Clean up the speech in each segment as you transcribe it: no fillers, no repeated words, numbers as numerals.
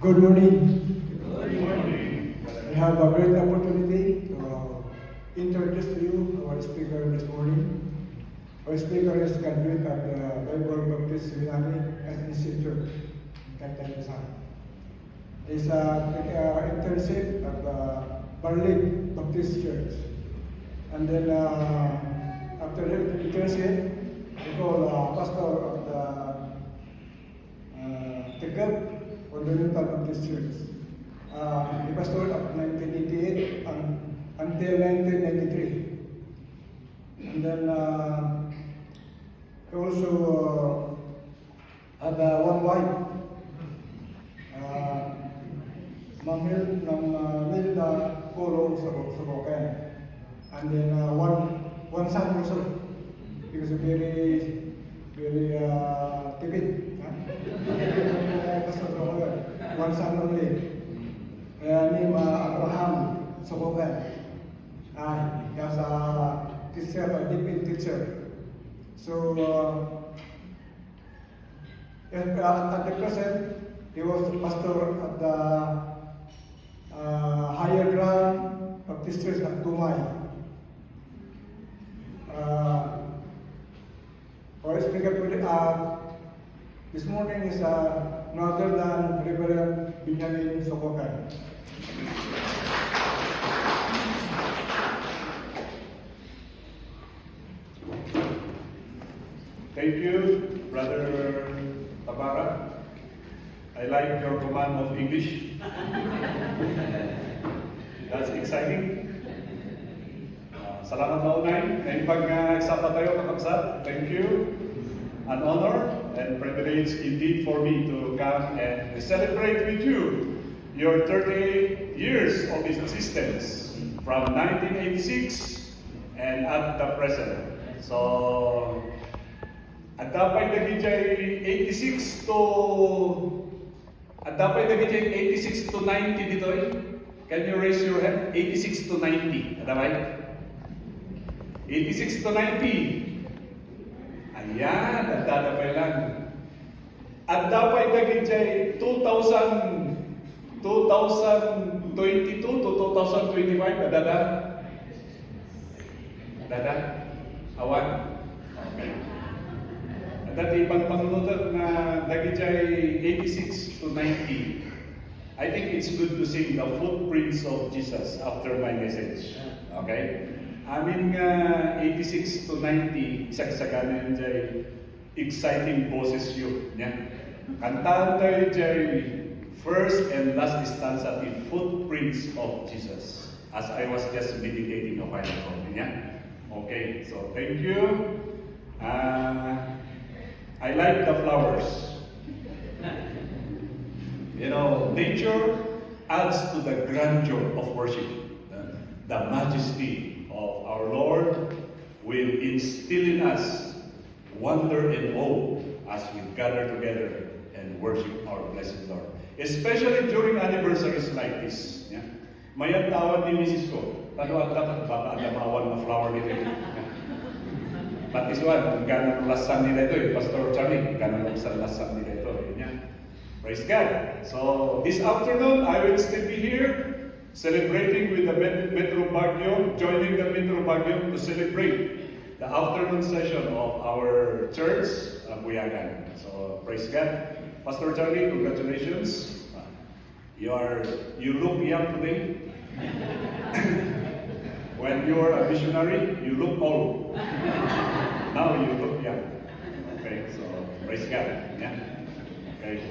Good morning. Good morning. I have a great opportunity to introduce to you our speaker this morning. Our speaker is graduate of the Bible Baptist Seminary and Institute in Cayetano. He's an internship at the Berlin Baptist Church. And then after the internship, he called pastor of the Tegab Fundamental Baptist Church. He pastored up 1988 until 1993. And then he also had one wife, Mamil ng Milda Polo sa Bukay. And then one son also, because very tipid. One son only. Name Abraham Sokogan. He was a teacher, a deep teacher. So at the present, he was the pastor at the Higher Ground Baptist Church at Tumay. Our speaker today, this morning is no other than Reverend Benjamin Sokokan. Thank you, Brother Tabara. I like your command of English. That's exciting. Salamat maunay. Ngayon pag-exapa tayo kakabsat. Thank you. An honor and privilege indeed for me to come and celebrate with you your 38 years of existence from 1986 and at the present. So, at dapat lagi jay 86 to 90 dito eh. Can you raise your hand? 86 to 90. Ada ba? 86 to 90. Ayan, at dadapay lang. At dapat lagi jay 2022 to 2025. Adada? Adada? Awan? Okay. At dati ibang pangunutan na lagi jay 86 to 90. I think it's good to sing the footprints of Jesus after my message. Okay? Amin nga 86 to 90, isagsaganan jay exciting boses yun. Kantahan tayo jay first and last stanza, the footprints of Jesus. As I was just meditating a while ago. Okay, so thank you. I like the flowers. You know, nature adds to the grandeur of worship. The majesty of our Lord will instill in us wonder and awe as we gather together and worship our blessed Lord. Especially during anniversaries like this. May ang tawag ni Mrs. ko, ano ang dapat baka agamawan na flower nito. But this one, ganang lasang nila ito Pastor Charlie, ganang lasang nila ito. Praise God. So, this afternoon, I will still be here celebrating with the Metro Baguio, joining the Metro Baguio to celebrate the afternoon session of our church, Buyagan. So, praise God. Pastor Charlie, congratulations. You look young today. When you are a missionary, you look old. Now you look young. Okay, so praise God. Okay.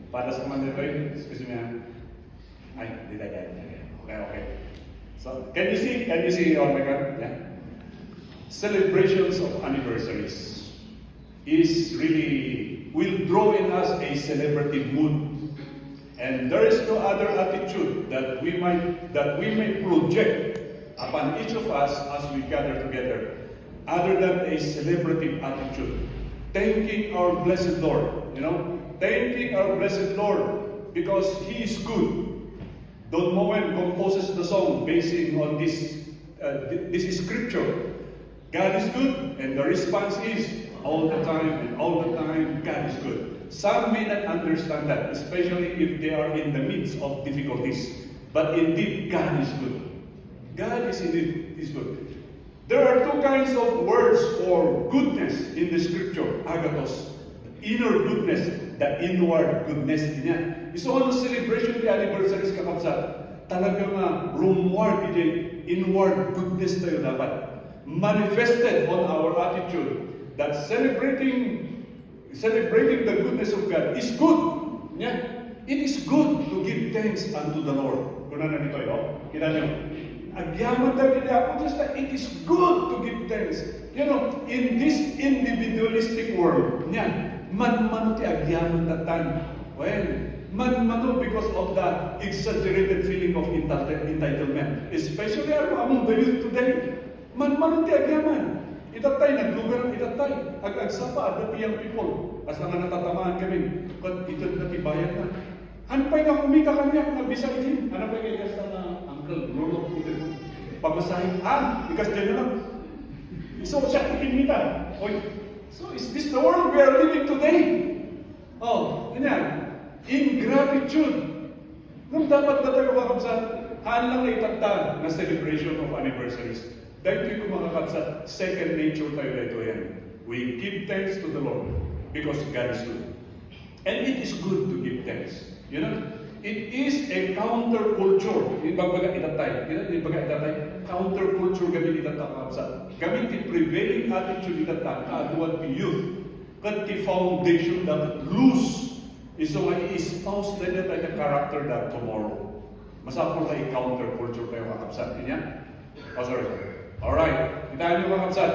Para sa mga nito, excuse me. Ay, di tayo. Okay. So, can you see on my God? Celebrations of anniversaries will draw in us a celebrative mood. And there is no other attitude that we may project upon each of us as we gather together other than a celebrative attitude. Thanking our blessed Lord, thanking our blessed Lord because He is good. Don Moen composes the song basing on this scripture. God is good, and the response is all the time, God is good. Some may not understand that, especially if they are in the midst of difficulties. But indeed, God is good. God is indeed is good. There are two kinds of words for goodness in the scripture. Agathos, inner goodness, the inward goodness niya. So ano celebration the anniversaries kakapsat? Talagang rumward inward goodness tayo dapat. Manifested on our attitude that celebrating the goodness of God is good. Yeah? It is good to give thanks unto the Lord. Kung na nito yun, kita nyo. Agyaman na ako, just that it is good to give thanks. You know, in this individualistic world, yan, man-mano ti agyaman na tan. Well, man-mano because of the exaggerated feeling of entitlement. Especially among the youth today. Man-mano ti agyaman. Itatay, naglugar ang itatay. Ag-agsapa, adapi ang people. As nga natatamaan kami. Kat ito na tibayan na. Hanpay na kumita kanya, nabisa itin. Ano ba kayo kasta na uncle, lolo, ito. Pamasahin, ikas dyan na lang. So, siya ikimita. So, is this the world we are living today? Oh, ganyan. Ingratitude. Nung dapat na tayo kakabsat, lang na itatag na celebration of anniversaries. Dahil ko makakabsat, second nature tayo dito yan. We give thanks to the Lord because God is good. And it is good to give thanks. You know, it is a counterculture. Yung baga itatay. Yung baga itatay, counterculture gamit itatay kakabsat. Gamit the prevailing attitude itatay, kaaduan to youth. Kat the foundation that loose is so I espouse na like a character that tomorrow. Masapol na i-counterculture tayo kakabsat. Yan yan? Oh, sorry. Alright. Kita nyo kakabsat.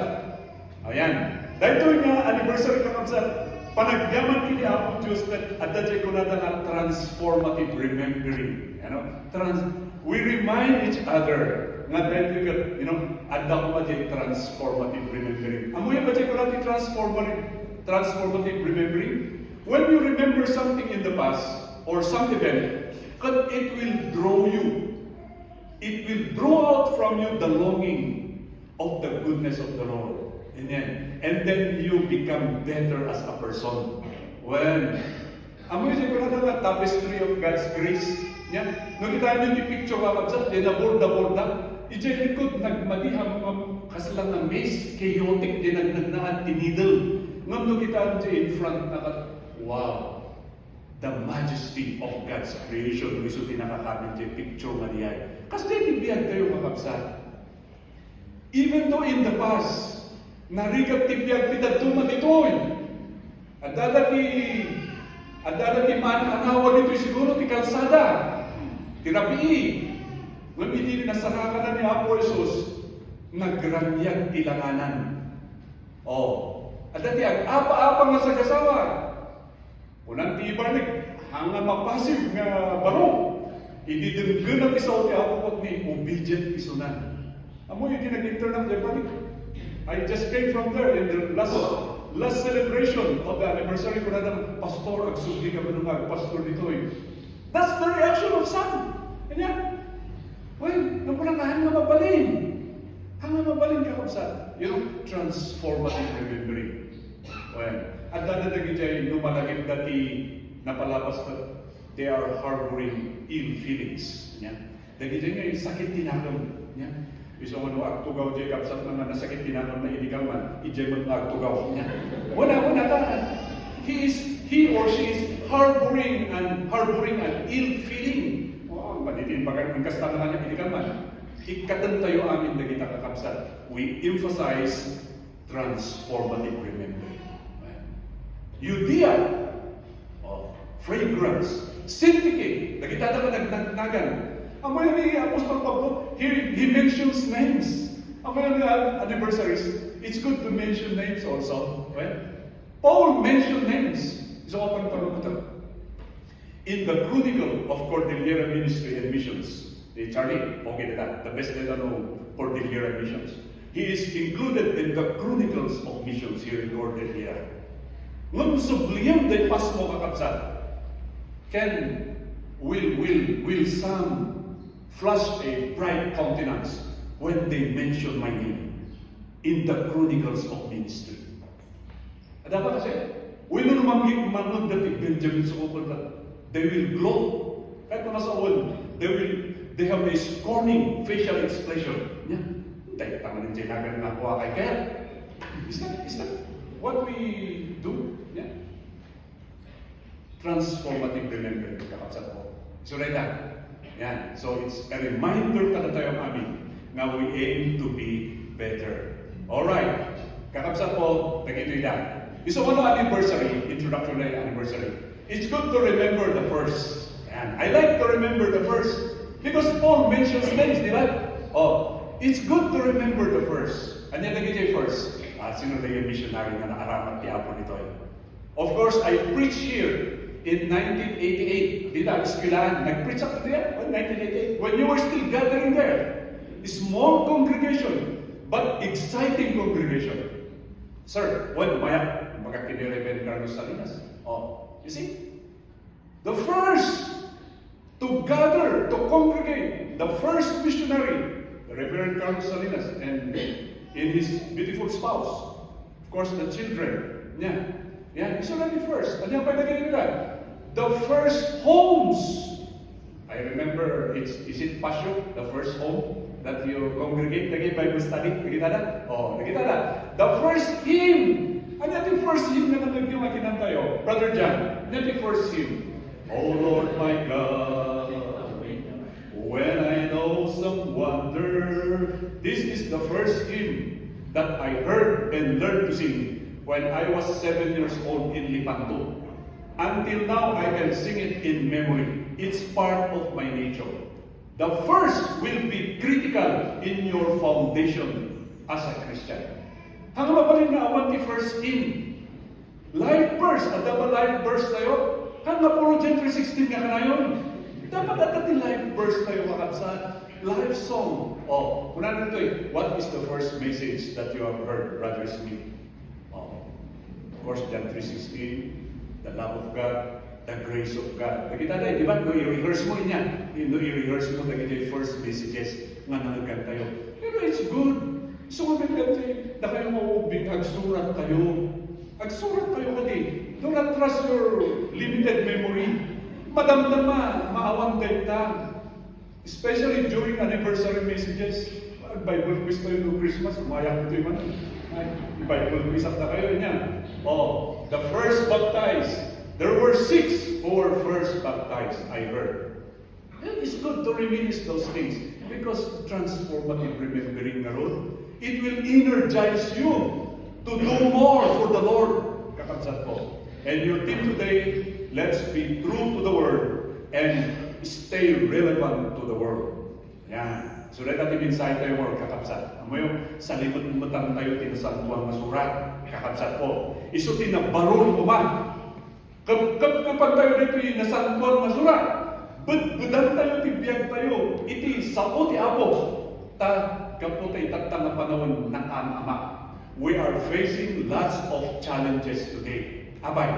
Ayan. Dahil ito yung anniversary kakabsat. Panagyaman kini ako Diyos at dadya ko natin ang transformative remembering. You know? We remind each other nga dahil ko, adda ko ba transformative remembering. Amo yung badya ko natin transformative remembering? When you remember something in the past or some event, it will draw you. It will draw out from you the longing of the goodness of the Lord. Amen. And then you become better as a person. When amoy sa kuna na tapestry of God's grace. Yan. Nung kita nyo di picture kakabsat, din na borda-borda. Ijay likod, nagmadiham kaslang ng maze, chaotic, din nagnaan, tinidal. Nung kita nyo in front, wow, the majesty of God's creation. Iso tinakakamin dyan, picture man yan. Kasi din ibiyag kayo kakabsat. Even though in the past, narigap tibiyag pitagtuman ito'y. At dadaki man-anawa nito'y siguro ti kalsada. Tirapi. Nung hindi nasaraka na ni Apo Jesus, nagranyag tilanganan. At dati apa-apang nasa kasawa. Unang tibanig, hangan mapasib nga barong. Ididenggan ang isaw ti Apo ni obedient isunan. Amo yung tinag-internet Japanik. I just came from there in the last celebration of the anniversary ko na pastor, agsubli ka ba nung pastor dito eh. That's the reaction of some. Kanya, nung parang hanga mabalin. Hanga mabalin ka kapsa. Transformative remembering. At dadadagi dyan, lumalagim dati napalabas na they are harboring ill feelings. Dagi dyan nga yung sakit tinakam. Bisa mo agtugaw dyan kapsat naman nasakit tinakam na iligaw man, ijay mo agtugaw niya. Wala ta. He or she is harboring an ill feeling. Maditinbagan ang kastangan niya iligaw man. Ikatan tayo amin na kita kakapsat. We emphasize transformative remembering. Judea, fragrance, syndicate, nakita naman nagnagnagan. Ang mga ni Apostol Pablo, he mentions names. Ang mga anniversaries, it's good to mention names also. Right? Paul mentioned names. So, in the Chronicle of Cordillera Ministry and Missions, Charlie, okay na the best na know Cordillera Missions. He is included in the Chronicles of Missions here in Cordillera. Nung subliyam day pas mo kakapsat, will some flush a bright countenance when they mention my name in the Chronicles of Ministry. Ada ba kasi? Uy, no manod dati Benjamin sa kupal ka. They will glow. Kahit mga saon, they have a scorning facial expression. Yeah. Dahil tama ng sinabi na nakuha kay kaya. Is that what we do? Yeah. Transformative remembering, kakapsat po. So right now, yan. So it's a reminder kada tayo amin na we aim to be better. Alright. Kakapsat po, nagito yan. So ano anniversary, introductory anniversary. It's good to remember the first. And I like to remember the first because Paul mentions names, di ba? Oh, it's good to remember the first. Ano yung nagiging first? Sino na yung missionary na nakaramat tiyapo nito eh? Of course, I preached here in 1988. Di ba? Eskwelahan. Nag-preach ako there in 1988. When you were still gathering there. Small congregation, but exciting congregation. Sir, when umaya? Mga kinireven Carlos Salinas. Oh, you see? The first to gather, to congregate, the first missionary, the Reverend Carlos Salinas, and in his beautiful spouse. Of course, the children. Yeah, it's already first. Ano yung pwede nila? The first homes. I remember, is it Pasyo, the first home that you congregate, naging Bible study? Nakita na? Oh, nakita na. The first hymn. Ano yung first hymn na naging makinan tayo? Brother John, ano yung first hymn? Oh Lord my God, when I know some wonder. This is the first hymn that I heard and learned to sing when I was 7 years old in Lipanto. Until now, I can sing it in memory. It's part of my nature. The first will be critical in your foundation as a Christian. Hanggang pa rin naawan ti first hymn. Life verse, ada ba life verse tayo? Hanggang puro John 3:16 nga kanayon. Dapat natin life verse tayo makapsa. Life song. Oh, kunan nito eh. What is the first message that you have heard, Brother Smith? Oh, of course, John 3:16, the love of God, the grace of God. Nakita na, di ba? No, i-rehearse mo niya. No, i-rehearse mo na yung first messages nga nalagan tayo. Pero it's good. So, magandang na kayo maubing, agsurat kayo. Agsurat kayo kadi. Do not trust your limited memory. Madamdama, maawan dayta. Especially during anniversary messages. Bible quiz tayo no Christmas, umaya ko ito yung Bible quiz up na kayo niya. Oh, the first baptized. There were 6 who were first baptized, I heard. And it's good to reminisce those things because transformative remembering na ron. It will energize you to do more for the Lord. Kakabsat po. And your team today, let's be true to the Word and stay relevant to the world. Yan. So let natin insight tayo more kakabsat. Amo yung sa limot-mutan tayo tinasantuan na surat. Kakabsat po. Iso tinabarol mo ba? Kapag tayo dito yung nasantuan na surat, budan tayo, tibiyag tayo, iti sao ti Apo. Kapag tayo tatang na panahon ng ama. We are facing lots of challenges today. Abay,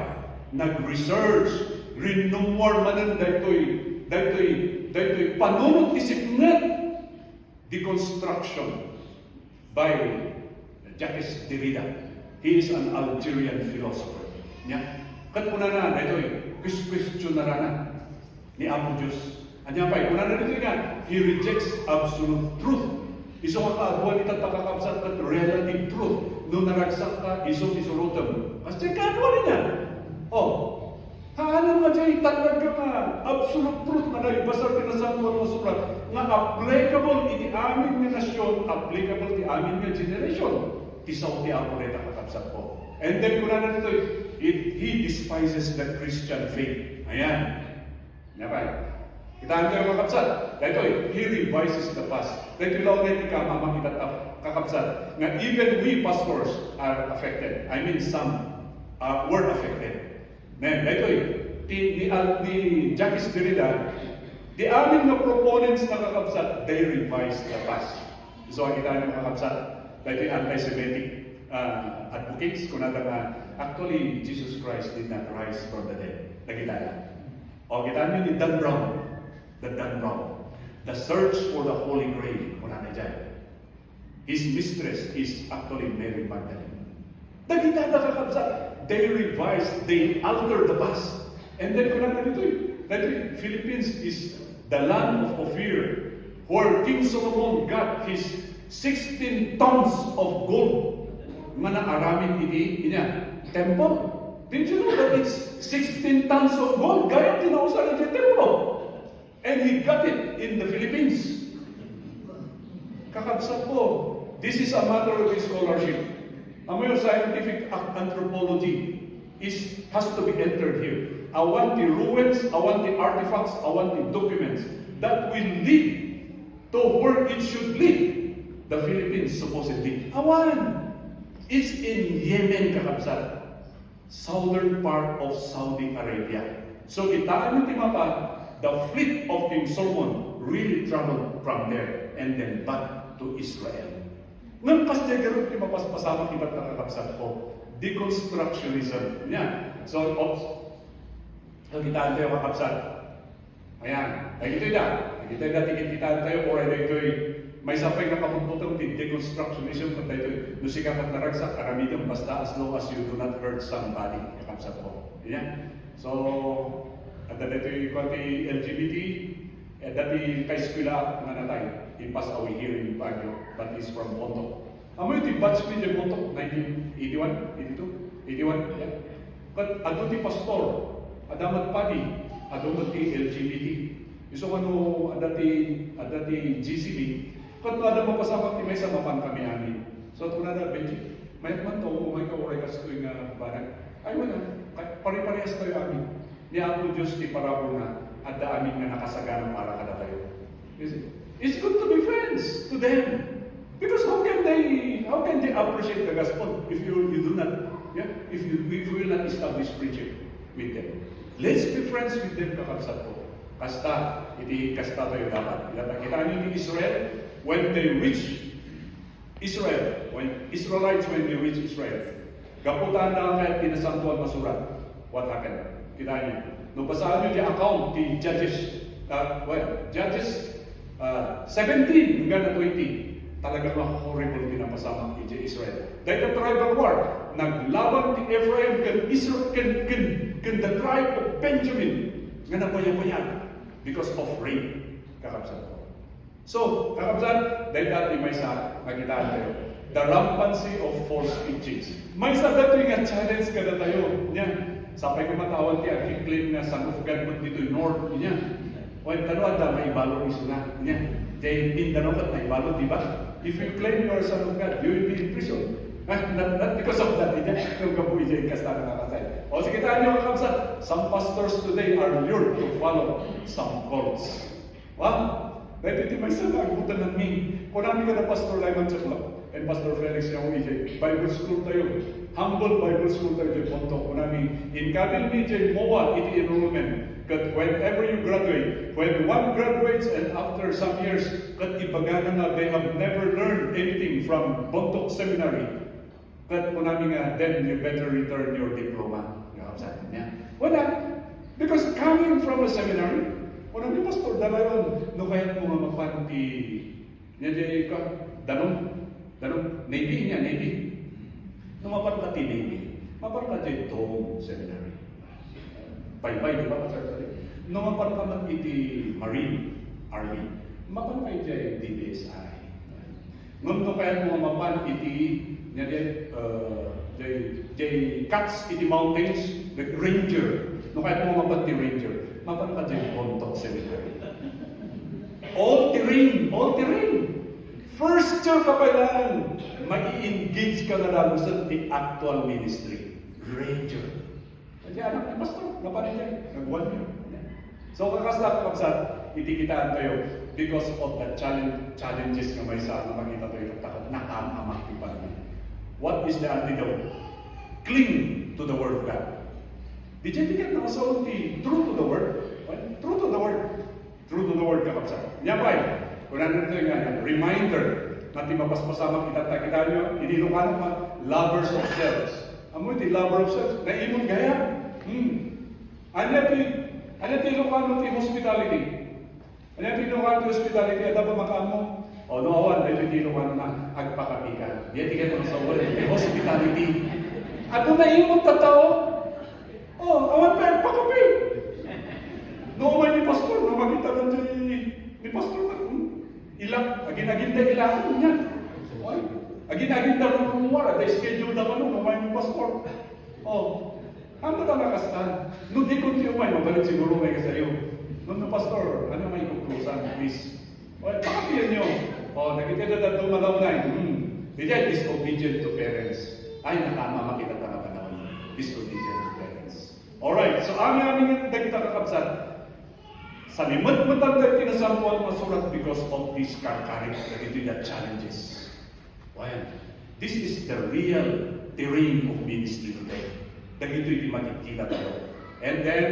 nag-research, renumor manan daytoy panunod isip ngat deconstruction by Jacques Derrida. He is an Algerian philosopher. Yeah. Kat po na daytoy question na ni Apo Diyos. Anya pa, kuna na dito nga, he rejects absolute truth. Iso ka kaagwan ita takakabsat kat relative truth. No naragsak ka, iso isurutam. As dyan kaagwan niya. Oh, haanan nga dyan talaga nga absolute truth na naibasar pinasantuan mo surat nga applicable iti amin nga nasyon, applicable ti amin nga generation. Tisaw ti Apo nita kakabsat po. And then kuna na dito, he despises the Christian faith. Ayan. Napay. Kita tayo kakabsat. Dito he revises the past. Dito lang na ikamamang itatap kakabsat. Nga even we pastors are affected. I mean some were affected. Dito ni Jacques Derrida, di amin nga proponents na kakabsat, they revise the past. So kita nyo kakabsat. Dito anti-Semitic advocates kung nata nga actually Jesus Christ did not rise from the dead. Nakita na. O kita nyo ni Dan Brown. The Dan Brown. The search for the Holy Grail. Kung nata dyan. His mistress is actually Mary Magdalene. Dagita na kakabsat. They revise, they alter the past. And then kung dito Philippines is the land of Ophir, where King Solomon got his 16 tons of gold. Nga aramin inya temple. Did you know that it's 16 tons of gold? Gaya tinausan ng temple. And he got it in the Philippines. Kakabsat po, this is a matter of scholarship. Ang scientific anthropology has to be entered here. I want the ruins, I want the artifacts, I want the documents that will lead to where it should lead. The Philippines supposedly. Awan! It's in Yemen, kakabsat. Southern part of Saudi Arabia. So kitaan nyo timapa, the fleet of King Solomon really traveled from there and then back to Israel. Ngayon pas niya gano'n pasama kibat na kakabsat ko. Deconstructionism. Yan. So, kitaan tayo kakabsat. Ayan. Ay ito na. Kita natin kitaan tayo or ay ito'y may sapay na kapagputang din deconstructionism kung tayo nusika at naragsak karamihan basta as long as you do not hurt somebody. Kakabsat ko. Yan. So, at dati ito'y LGBT, at dati kay eskwela nga natay. He passed away here in Baguio, but he's from Bontoc. Amoy ito, batch me din Bontoc, 1981, 82, 81, yeah. But adun ti pastor, adamat padi, adun ti LGBT. So ano, adati GCB, kat ada mapasamak ti may sa mapan kami amin. So ito na Benji, may man to, may kauray kas ko yung banag. Ay wala, pare-parehas tayo amin. Niya ako Diyos ti parabol na, ada amin nga nakasagana para kada tayo. You see? It's good to be friends to them. Because how can they appreciate the gospel if you do not, if you will not establish friendship with them? Let's be friends with them, kakabsat ko. Kasta, iti kasta tayo dapat. Kita niyo ni Israel, when they reach Israel, when they reach Israel, gaputan na kahit pinasantuan masurat. What happened? Kita niyo. Nung basahan niyo yung account, the Judges 17 hanggang 20, talagang horrible din ang pasama ni Israel. Dahil the tribal war, naglaban ni Ephraim kan Israel, kan the tribe of Benjamin, nga napayapayan because of rape. Kakabsat ko. So, kakabsat, dahil dati may sa nakitaan tayo, the rampancy of false teachings. May sa dati nga challenge ka na tayo. Yan. Sapay ko matawag niya, i-claim na Son of God mo dito yung North. Yan. When tanong ada may balong iso na. Jay in tanong at may balong, di ba? If you claim you are Son of God, you will be in prison. Not because of that. Kung kabuhi dyan, kasta na nakasay. O sige tayo nyo kakabsat. Some pastors today are lured to follow some cults. Wow! Dahil iti may sana, agutan ng ming. Kung namin ka na Pastor Lyman Chakla and Pastor Felix yung EJ, Bible school tayo. Humble Bible school tayo dyan, Ponto. Kung namin, in Kamil EJ, MOA, iti enrollment. Kat whenever you graduate, when one graduates and after some years, kat ibagana na they have never learned anything from Bontoc Seminary. Kat kung namin nga, then you better return your diploma. Sabi niya. Wala. Because coming from a seminary, kung namin pastor, dalayon, no kahit mo nga magpanti, niya diya ka, danong, Navy niya, Navy. No mapan ka ti Navy, mapan ka ti Tong Seminary. Bye-bye, di ba? No mapan ka man iti Marine, Army. Mapan ka iti DBSI. No kahit mo mapan iti niya jay cuts iti mountains, the ranger. No kahit mo mapan ti ranger. Mapan ka jay Bontoc Seminary. All terrain. First year ka pa lang, mag-i-engage ka na lang sa the actual ministry. Ranger. Kasi anak ni pastor, napanin niya, nag-1 year. So kakasap, itikitaan tayo because of the challenges na may sa na makita tayo nakamamak di pa namin. What is the antidote? Cling to the Word of God. Did you think na so true to the Word? True to the Word. True to the Word kakapsat. Nyapay, kung natin ito yung reminder natin mapaspasama kita nyo, inilukan naman, lovers of selves. Amoy ti lover of selves, naimon gaya. Ano ti ilukan mo ti hospitality? Ano ti ilukan ti hospitality? Ada ba makaamo? O no awan, dahil ti ilukan na agpakapika. Diyan ti ka sa wala, ti hospitality. Ato na imong tataw. Oh, awan pa pakapi. No man ni pastor, no makita lang ni pastor na ilang agin-agin da ilang niya. Oy, agin-agin da ro kumara, da schedule da kanu no man ni pastor. Oh, ano ta makastan? No di ko tiyo may mabalik siguro may kasayo. No pastor, ano may conclusion please? Oy, pakapiyan niyo. Oh, nakikita da dumalaw na. They are disobedient to parents. Ay, nakama makita ka na panahon. Disobedient to parents. Alright, so aming dagita kakabsat. Sa limot-mutag na kinasampuan masurat because of these characteristics that it the challenges. Well, this is the real terrain of ministry today. Dagito iti makikita tayo. And then,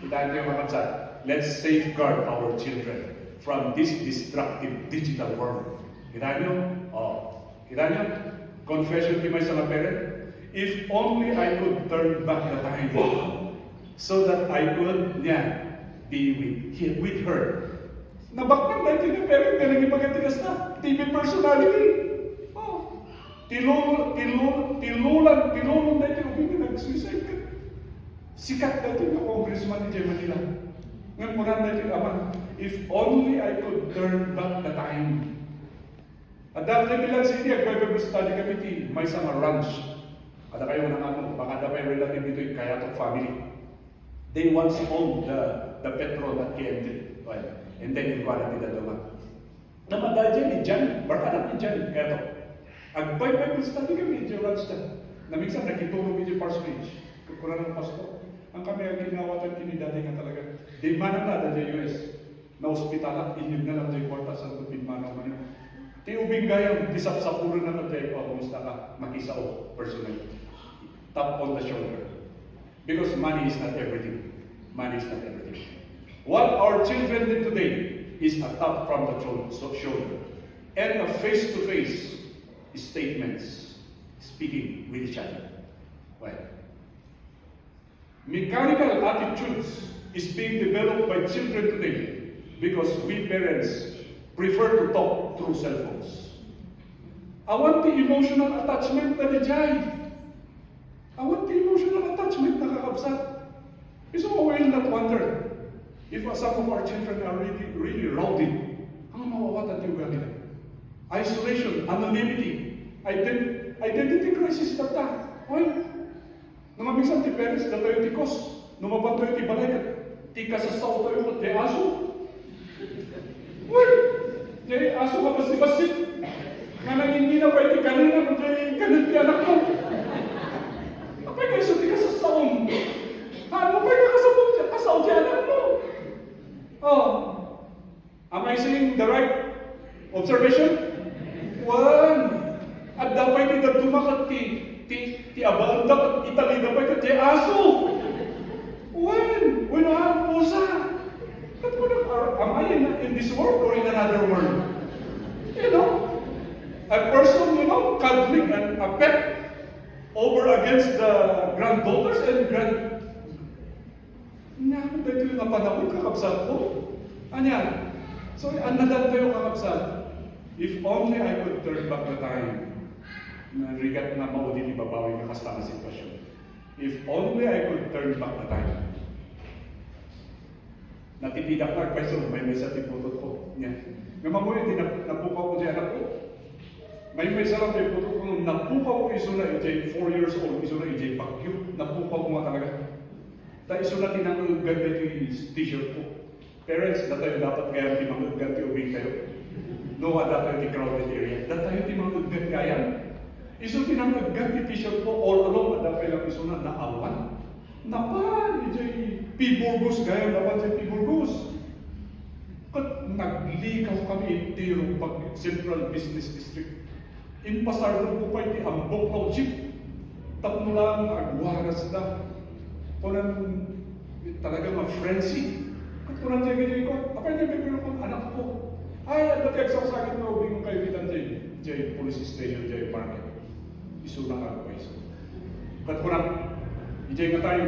kita niyo kakabsat, let's safeguard our children from this destructive digital world. Kita niyo? Oh, kita niyo? Confession to my son parent. If only I could turn back the time so that I could be with her. Nabaktan na ito ng parent na naging magatigas na. TV personality. Oh. Tilulan na ito yung nag-suicide ka. Sikat na ito yung congressman ni Jay Manila. Ngayon po na ito ama, if only I could turn back the time. At dahil na bilang sa India, Bible Study Committee, may sama ranch. Kada kayo ng ano, baka na may relative dito yung Kayatok family. They once owned the petrol at KMT. Well, and then in quality na naman. Namada dyan ni Jan, barkadak ni Jan, Kayatok. Ang Bible Study kami, yung ranch na. Namiksan, nakitulong yung parsonage. Kukuran ng pastor. Ang kami ang ginawatan kini dati nga talaga. Di mana na dyan US. Na ospital, inyog na lang dyan kwarta sa tupin mana man yun. Ti ubing gayang disap-sapuran na dyan, o kumusta ka, makisao personally. Tap on the shoulder. Because money is not everything. Money is not everything. What our children need today is a tap from the shoulder and a face-to-face statements speaking with each other. Well, mechanical attitudes is being developed by children today because we parents prefer to talk through cell phones. I want the emotional attachment na ni Jai. I want the emotional attachment na kakabsat. So we will not wonder if some of our children are really rowdy. Ang mawawatan yung nila. Isolation, anonymity, identity crisis data. Why? Namabigsan ti parents, datayo ti kos. Numabantoy ti balay, ti kasasaw tayo mo, ti aso. Why? Ti aso ka basi-basit. Nga nang hindi na pa iti kanina, ti kanil ti anak mo. Apay kayo sa ti kasasaw. Ano pa yung kasasaw ti anak mo? Oh. Am I saying the right observation? One. At dapat kita tumakat ti abang dapat itali dapat ti aso. When I'm pusa. Am I in this world or in another world? You know, a person, cuddling and a pet over against the granddaughters and Naman dito yung napanahon kakabsat ko. Anya? So, anadal tayo kakabsat. If only I could turn back the time na rigat na maudi ni babawi na kasta na sitwasyon. If only I could turn back the time. Natipidak na question, may sa tiputot ko. Nga mamuyo, napukaw ko dyan anak ko. May sarang tayo putot ko, napukaw ko iso na ijay 4 years old, iso na ijay bagyo. Napukaw ko nga talaga. Dahil iso na tinanggol ganda yung t-shirt ko. Parents, na tayo dapat kaya tinanggol ganda yung ubing kayo. No, ada tayo di crowded area. Dat tayo tinanggol ganda kaya. Iso tinanggol ganda t-shirt ko, all along, ada tayo lang iso na naawan. Napan, ijay P-Burgos gaya, napan sa P-Burgos. Kat naglikaw kami itiro pag Central Business District. In pasar ko pa iti ambok ng jeep. Tapno lang agwaras na. Kunan talaga ma-frenzy. At kunan siya ganyan ko, apay niya bibiro ko, anak ko. Ay, at nag-exam sa akin mo, bingung kayo kitan dyan police station, dyan market. Iso na nga pa iso. At kunan, dyan nga tayo,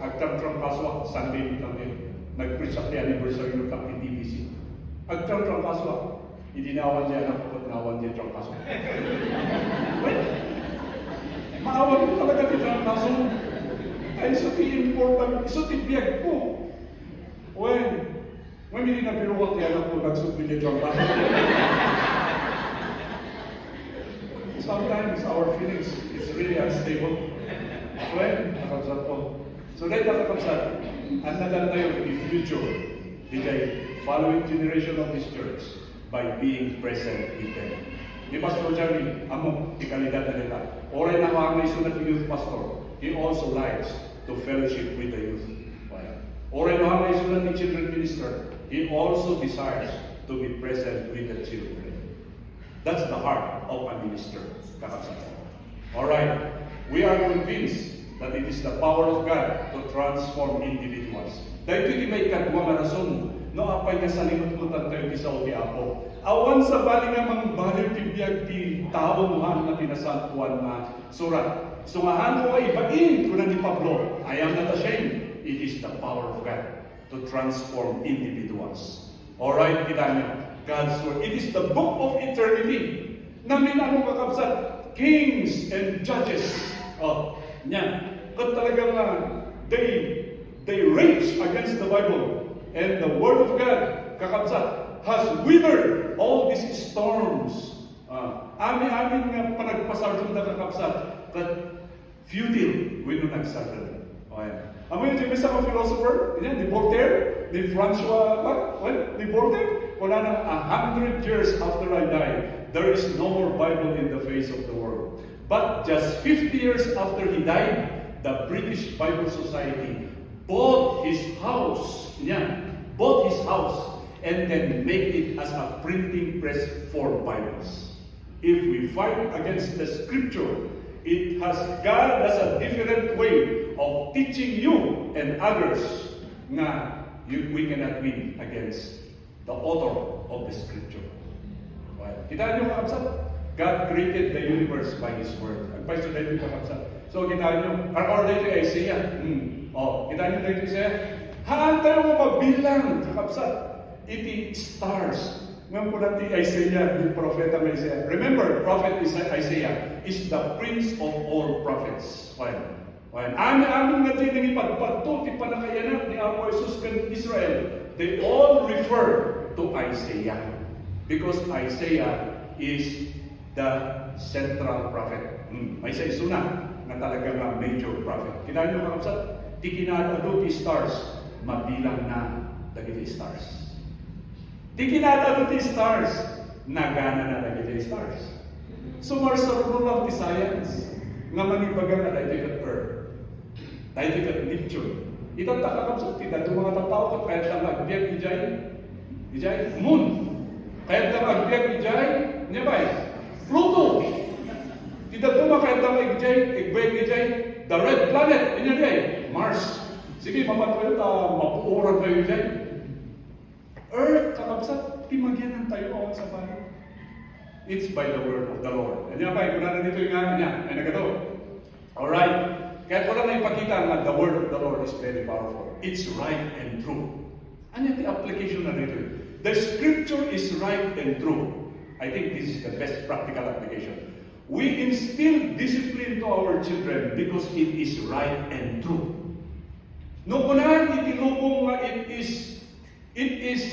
agtram-tram kaswa, Sunday lang yun. Nag-preach up the anniversary ng TVC. Agtram-tram kaswa, hindi nawan dyan anak ko, nawan dyan tram kaswa. Maawa ko talaga dito ang kaso. Ay, so important, so biyag ko. When hindi na biruwak yan ako, nagsubili dito ang kaso. Sometimes our feelings is really unstable. When, nakapsat ko. So dahil nakapsat, ang nagal tayo in future, the following generation of this church by being present with them. Di Pastor Jerry, amo, ikalidad na nila. Oray na mga isunat ni youth pastor, he also likes to fellowship with the youth. Oray na mga isunat ni children minister, he also desires to be present with the children. That's the heart of a minister. Alright, we are convinced that it is the power of God to transform individuals. Dahil ito may kadwa nga rason, no apay nga sa limutan tayo di sa Apo. Awan sa bali nga mang baliw tibiyag di tao muhan na tinasampuan na surat. Sungahan ko ay ibain ko na ni Pablo. I am not ashamed. It is the power of God to transform individuals. Alright, kita niyo. God's word. It is the book of eternity. Namin ano kakabsat? Kings and judges. Oh, yan. Kung talagang they rage against the Bible. And the word of God, kakabsat, has withered all these storms. Amin nga panagpasarjong na kakabsat, that futile when nagsarjong. Okay. Amo yung isa ka philosopher, ni Voltaire, ni Francois, ni Voltaire, wala na 100 years after I die, there is no more Bible in the face of the world. But just 50 years after he died, the British Bible Society bought his house, and then made it as a printing press for Bibles. If we fight against the Scripture, God has a different way of teaching you and others na we cannot win against the author of the Scripture. Right? Kita niyo kakabsat? God created the universe by His Word. Ang paiso dito kakabsat. So kita niyo, or dito Isaiah. Kita niyo dito Isaiah. Haan tayo mo mabilang kakabsat. Iti stars. Ngayon po natin Isaiah, yung propeta ng Isaiah. Remember, prophet Isaiah is the prince of all prophets. Amin nga din ang ipagpagto, ti panakayanap ni Apo Jesus kan Israel. They all refer to Isaiah. Because Isaiah is the central prophet. Isaiah is una na talagang major prophet. Kita nyo kakapsat, ti kinadado ti stars, mabilang na dagiti stars. Ti kinadado ti stars, nagana na dagiti stars. So marsaruno lang ti science, nga manibagan na dahil kat earth. Dahil kat nature. Itang takakapsat, ti dado mga tataw kat kahit lang agbiag ijay, moon. Kahit lang agbiag ijay, niya ba Pluto. Ti dado mga kahit lang agbiag ijay, the red planet, inya ijay, Mars. Sige, mamatuloy ta, mapuoran kayo ijay. Earth, kakabsat, timagyan ng tayo awan sa bahay. It's by the word of the Lord. Ano ba? Kung na dito yung ano niya, ay nagato. Alright. Kaya ko lang na ipakita na the word of the Lord is very powerful. It's right and true. Ano yung application na dito? The scripture is right and true. I think this is the best practical application. We instill discipline to our children because it is right and true. No kunahan itilubong nga it is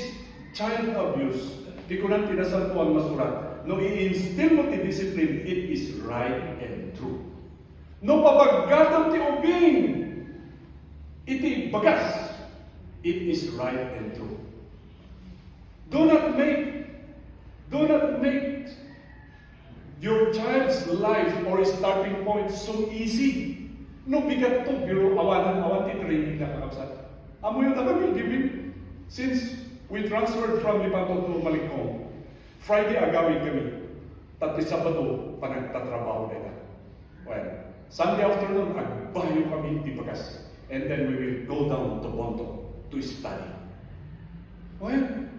child abuse. Di ko lang tinasal po ang masurat. No i-instill mo ti discipline, it is right and true. No pabaggatang ti ubing, iti bagas, it is right and true. Do not make your child's life or starting point so easy. No bigat to, pero awan ti training na kakabsat. Amo yun na kami, giving. Since we transferred from Lipato to Malikong, Friday agawin kami. Tapos Sabado, panagtatrabaho nila. Well, Sunday afternoon, agbayo kami di Bagas. And then we will go down to Bonto to study. Well,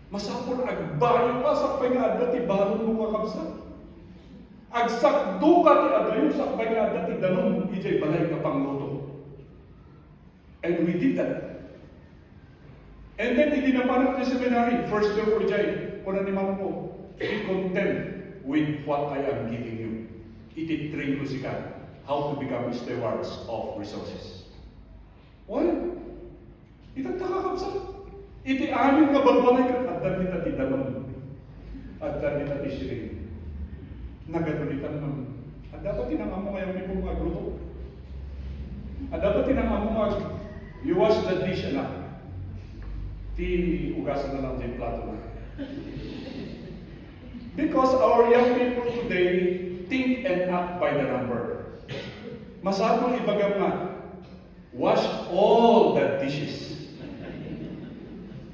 masapon agbayo pa sa pangada ti balon mo kakabsat. Agsakdo ka ti adayo sa pangada ti dalon ijay balay ka pangluto. And we did that. And then, hindi na parang sa seminary, first year ko ijay, kuna ni mama ko, be content with what I am giving you. Ititrain ko si God how to become stewards of resources. Well, itagtaka kapsa. Iti amin nga balbalay ka, at dami tati daman. At dami tati siring. Nagadulitan man. At dapat tinangamo ngayong may pong magluto. At dapat tinangamo you wash the dish, anak. Ti ugasan na lang din plato na. Because our young people today think and act by the number. Masabong ibagam nga, wash all the dishes.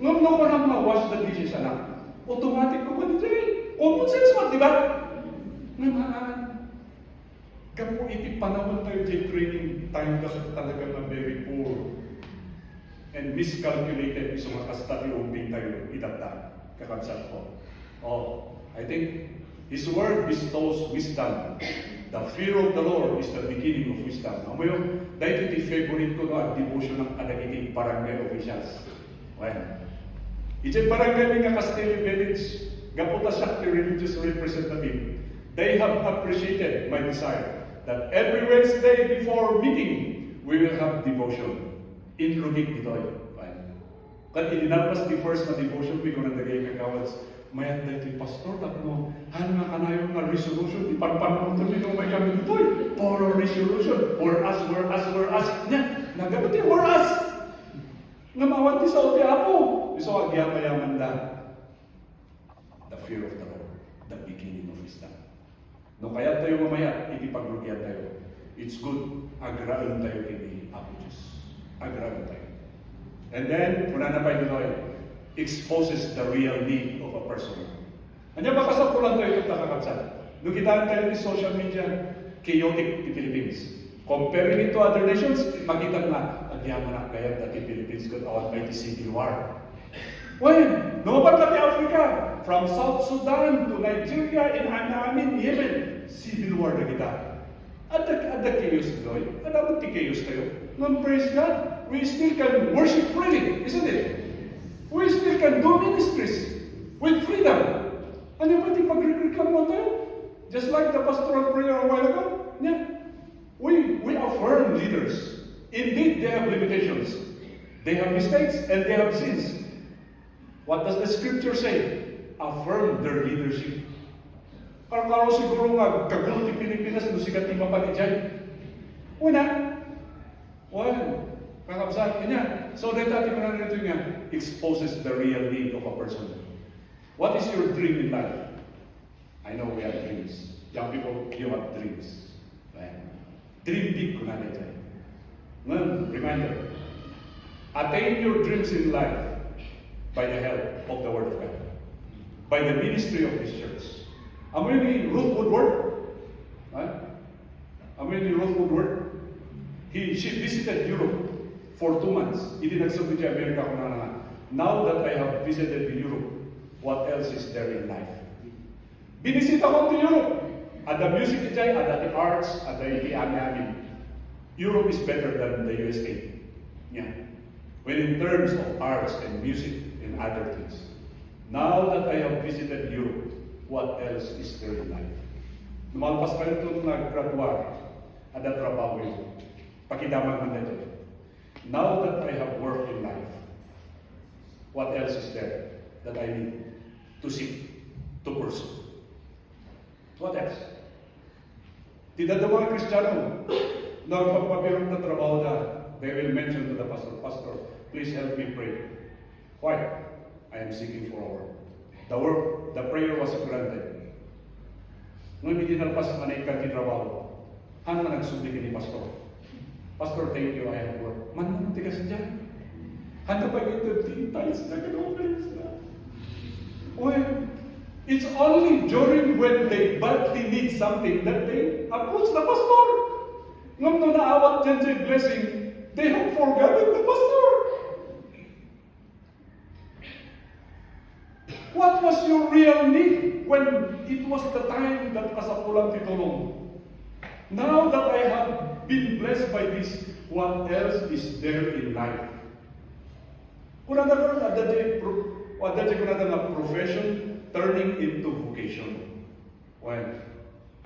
Ngam ko lang wash the dishes, anak. Automatic ko ba dito eh? Common sense man, di ba? Namaan. Kamu iti panahon tayo di training time kasi talaga na very poor. And miscalculated yung mga kastati umbing tayo itata. Kakabsat ko. Oh, I think His Word bestows wisdom. The fear of the Lord is the beginning of wisdom. Amo yung, dahil iti favorite ko ang devotion ng adagiting barangay officials. Well, iti barangay nga Castillo Village, gaputa siya religious representative. They have appreciated my desire that every Wednesday before meeting, we will have devotion. Inrugig dito ay. Kan ilinalpas di first na devotion, we kung nandagay kagawas, mayat na ito, Pastor, at mo, nga kanayon na resolution, di panpanong ito nito may kami dito ay. For resolution, for us, nya, nagabat yung for us. Namawan di sa uti apo. So, agyaman da. The fear of the Lord, the beginning of wisdom. Nung kaya tayo mamaya, itipaglugian tayo. It's good, agraan tayo kini Apo Diyos. Agraan tayo. And then, una na pa ito exposes the real need of a person. Ano ba kasapulan tayo itong nakakabsat? Nung kitaan tayo ni social media, chaotic the Philippines. Comparing it to other nations, makita na, agyaman na kaya dati Philippines could awat by the civil war. When, lumapat natin Africa, from South Sudan to Nigeria and Amin, Yemen, civil war na kita. At the chaos doy, at dapat ti chaos tayo. Nung praise God, we still can worship freely, isn't it? We still can do ministries with freedom. Ano ba ti pag-reclaim tayo? Just like the pastoral prayer a while ago, yeah. We affirm leaders. Indeed, they have limitations. They have mistakes and they have sins. What does the scripture say? Affirm their leadership. Karo siguro nga, kagulo ti Pilipinas, no sikat ti mapanijay. Una, kakabsat niya. So, dahil ko na nito nga, exposes the real need of a person. What is your dream in life? I know we have dreams. Young people, you have dreams. Right? Dream big ko na nito. Reminder, attain your dreams in life by the help of the Word of God, by the ministry of this church. Amoy ni Ruth Woodward, she visited Europe for 2 months. Hindi nagsabi siya Amerika ko na. Now that I have visited Europe, what else is there in life? Binisita ko to Europe. At the music niya, at the arts, at the amin. Europe is better than the USA. Yeah. When in terms of arts and music and other things. Now that I have visited Europe, what else is there in life? Lumalpas ka ito nag-graduate at the trabaho yun. Pakidamag man ito. Now that I have worked in life, what else is there that I need to seek, to pursue? What else? Tidak ada mga Kristiyano na pagpapirong na trabaho na they will mention to the pastor, please help me pray. Why? I am seeking for a work. The prayer was granted. Nung hindi nalpas ang manaikan di trabaho, hano na nagsubli ni pastor? Pastor, thank you, I have work. Man tigas dyan. Hano pa ito, 13 times na offerings na. Well, it's only during when they badly need something that they approach the pastor. Ngam na naawat dyan sa blessing, they have forgotten the pastor. What was your real need when it was the time that kasapulan titulong? Now that I have been blessed by this, what else is there in life? Kung ada na profession turning into vocation. Well,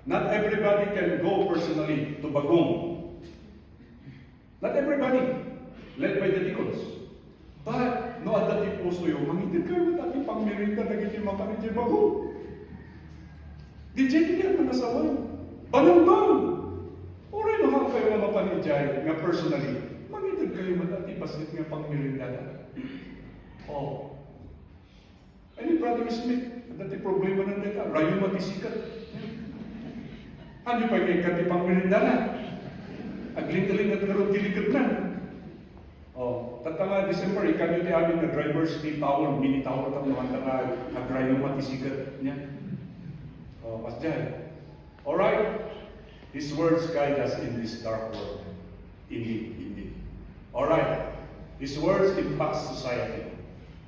Not everybody can go personally to Bagong. Not everybody, led by the deacons. But, no at dati po so yung mangitin kayo at dati pang merinda naging makarin dyan Bagong. Di dyan yan mga sawan. Banang-bang! Oray no hang kayo mga panijay nga personally. Mangitin kayo at dati pasit nga pang merinda na. Oh. Any Brother Smith, at dati problema ng data, rayo matisikat. Ano pa yung katipang merindana? Agling-galing at naroon diligid na. Oh, tatanga December, ikan yun amin na driver's day tower, mini tower, at mga agrayo matisikat niya. Oh, pasjay. Alright? His words guide us in this dark world. Indeed, indeed. Alright. His words impact society.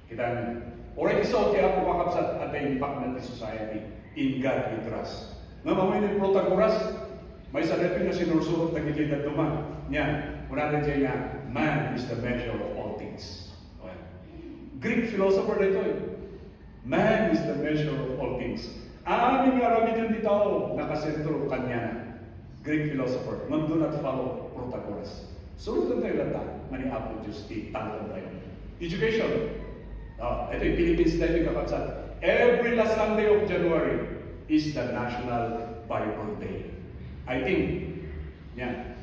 Kita niyo. Alright, isa o kaya pumakapsat at impact ng society. In God we trust. Nga mamoy ni Protagoras, may sanepin na sinursurot na gilid at duma. Niya, muna na dyan nga, man is the measure of all things. Okay. Greek philosopher na ito eh. Man is the measure of all things. Aming aramid yung tao, nakasentro kanya na. Greek philosopher, man do not follow Protagoras. Surutan tayo lata, mani Apo Diyos, tanggal tayo. Education. Ito yung Philippines tayo yung kakapsat. Every last Sunday of January, is the National Bible Day. I think, yeah,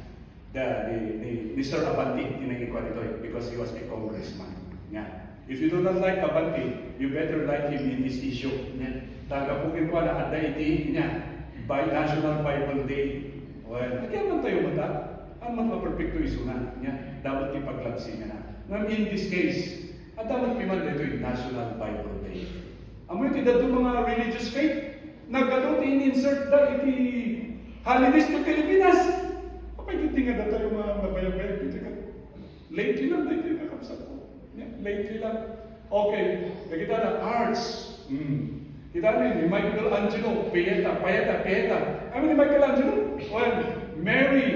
ni Sir Abante, tinagin ko ito because he was a congressman. Yeah. If you do not like Abante, you better like him in this issue. Yeah. Tagapukin ko na ada iti niya by National Bible Day. Well, kaya man tayo mata, ang mga perfecto iso na. Yeah. Dapat ipaglapsin na. Now, in this case, at dapat piman ito yung National Bible Day. Amoy tidak ito mga religious faith, nagkaroon in-insert da iti holidays ng Pilipinas. Kapag hindi nga tayo mga nabayang-bayang dito ka. Lately lang, lately kakapsat ko. Yeah, lately lang. Okay, nakita na, arts. Kita na ni Michelangelo, Pieta. I mean, ni Michelangelo, well, Mary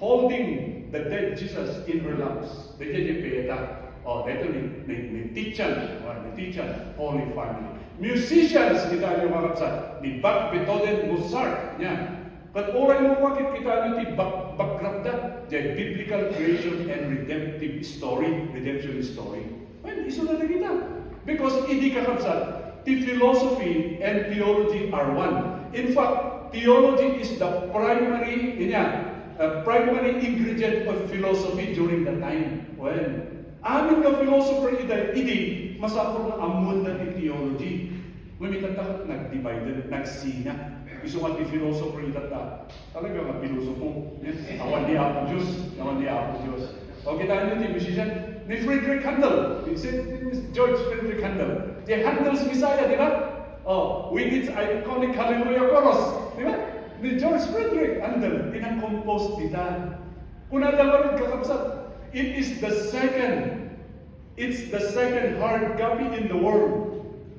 holding the dead Jesus in her laps. Dito yung Pieta. Oh, dito ni Tichan, Holy Family. Musicians, kita nyo mga kapsat, ni Bach, Beethoven, Mozart, niya. But oray mo bakit kita nyo ti background the biblical creation and redemption story. Well, iso na kita. Because hindi ka kapsat, the philosophy and theology are one. In fact, theology is the primary ingredient of philosophy during the time. Well, amin ka philosopher idi masapor na amon na di theology. Mamitatak nag-divided, nagsina. Gusto nga di philosopher itata. Talaga nga pilosopo. Awan di Apo Diyos. O kita nyo di musician ni Friedrich Handel. George Friedrich Handel. The Handel's Messiah, di ba? Oh, with its iconic Hallelujah chorus. Di ba? Ni George Friedrich Handel. Tinang-compose dita. Kung nadalarod kakapsat, it's the second hard copy in the world.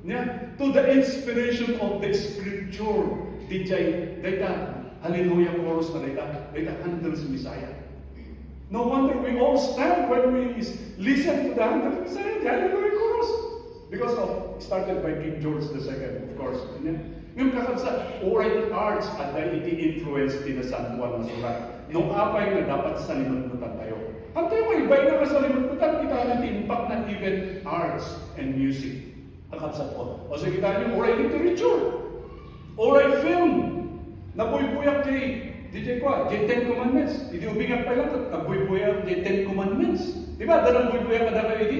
Yeah, to the inspiration of the scripture. Data Hallelujah chorus na data Handel's Messiah. No wonder we all stand when we listen to the Handel's Messiah, the Hallelujah chorus. Because of, started by King George II, of course. Yung kakabsa, oral arts at dahil iti-influence din na San Juan Masurat. Nung apay na dapat sa limanputan tayo. At tayo may ibay na sa limanputan, kita natin impact ng even arts and music. Kakabsa po. O sa kita nyo, oral literature, oral film, nabuy-buyak kay DJ Kwa, the Ten Commandments. Hindi ubingat pa lang, nabuy-buyak the Ten Commandments. Diba? Dalang buy-buyak ka na kayo iti.